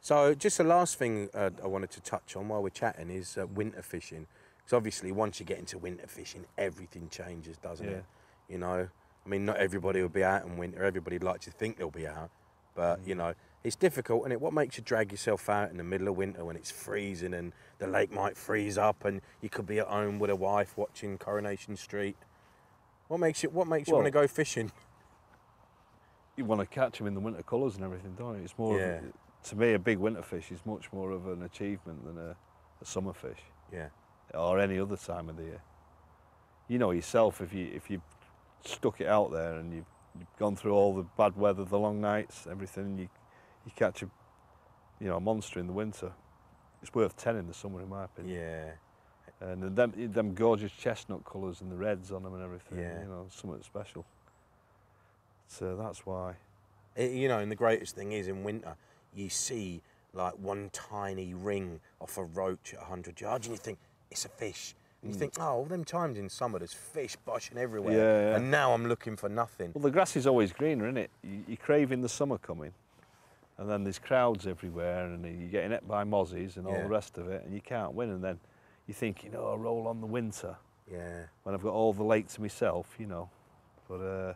So just the last thing I wanted to touch on while we're chatting is winter fishing. Because obviously once you get into winter fishing, everything changes, doesn't it? You know, I mean, not everybody will be out in winter. Everybody'd like to think they'll be out, but you know, it's difficult. And what makes you drag yourself out in the middle of winter when it's freezing and the lake might freeze up and you could be at home with a wife watching Coronation Street? What makes you want to go fishing? You want to catch them in the winter colours and everything, don't you? It's more to me, a big winter fish is much more of an achievement than a summer fish. Yeah. Or any other time of the year. You know yourself, if you stuck it out there and you've gone through all the bad weather, the long nights, everything, you catch a monster in the winter. It's worth 10 in the summer, in my opinion. Yeah. And them gorgeous chestnut colours and the reds on them and everything. Yeah. You know, something special. So that's why. You know, and the greatest thing is in winter, you see like one tiny ring off a roach at 100 yards and you think, it's a fish. And you think, oh, all them times in summer there's fish boshing everywhere. And now I'm looking for nothing. Well, the grass is always greener, isn't it? You're craving the summer coming. And then there's crowds everywhere and you're getting hit by mozzies and all the rest of it and you can't win. And then you're thinking, oh, I'll roll on the winter. Yeah. When I've got all the lake to myself, you know. But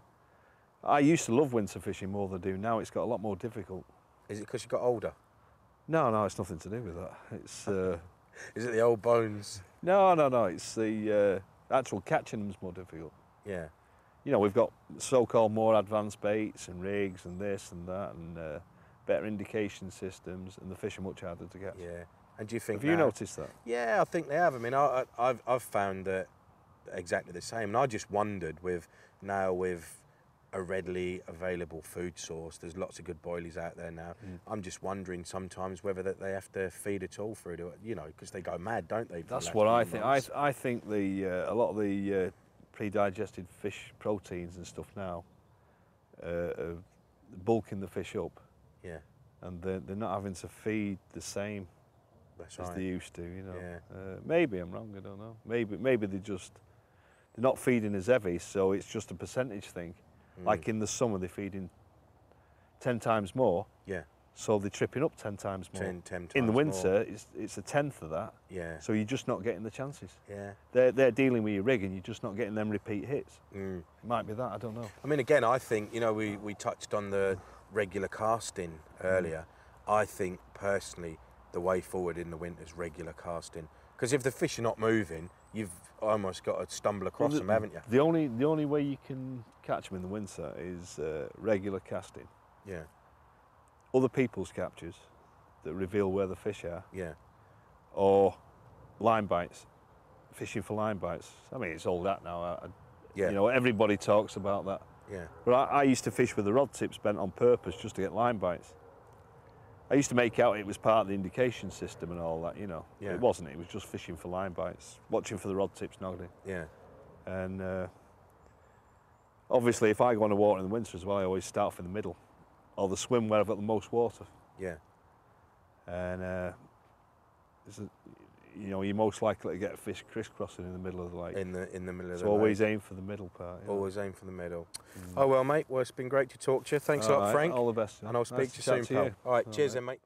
I used to love winter fishing more than I do now. It's got a lot more difficult. Is it because you got older? No, it's nothing to do with that. It's... Is it the old bones? No. It's the actual catching them's more difficult. Yeah. You know, we've got so-called more advanced baits and rigs and this and that and better indication systems, and the fish are much harder to catch. Yeah. And do you think? Have you noticed that? Yeah, I think they have. I mean, I've found that exactly the same, and I just wondered with a readily available food source. There's lots of good boilies out there now. I'm just wondering sometimes whether that they have to feed it all through to, you know, because they go mad, don't they? That's what I think. I think a lot of the pre-digested fish proteins and stuff now are bulking the fish up. Yeah. And they're not having to feed the same as they used to, you know. Yeah. Maybe I'm wrong, I don't know. Maybe they're not feeding as heavy, so it's just a percentage thing. Like in the summer, they're feeding 10 times more. Yeah. So they're tripping up 10 times more. 10 times in the winter, more. it's a tenth of that. Yeah. So you're just not getting the chances. Yeah. They're dealing with your rig and you're just not getting them repeat hits. It might be that, I don't know. I mean, again, I think, you know, we touched on the regular casting earlier. I think, personally, the way forward in the winter is regular casting. Because if the fish are not moving, you've almost got to stumble across them, haven't you? The only way you can catch them in the winter is regular casting. Yeah. Other people's captures that reveal where the fish are. Yeah. Or line bites, fishing for line bites. I mean, it's all that now. You know, everybody talks about that. Yeah. But I used to fish with the rod tips bent on purpose just to get line bites. I used to make out it was part of the indication system and all that, you know. Yeah. It wasn't, it was just fishing for line bites, watching for the rod tips nodding. Yeah. And obviously, if I go on a water in the winter as well, I always start from the middle, or the swim where I've got the most water. Yeah. And you know, you're most likely to get a fish crisscrossing in the middle of the lake. In the middle of the lake. So always aim for the middle part. Always aim for the middle. Oh well, mate. Well, it's been great to talk to you. Thanks a lot, Frank. All the best. And I'll speak to you soon, pal. All right. Cheers then, mate.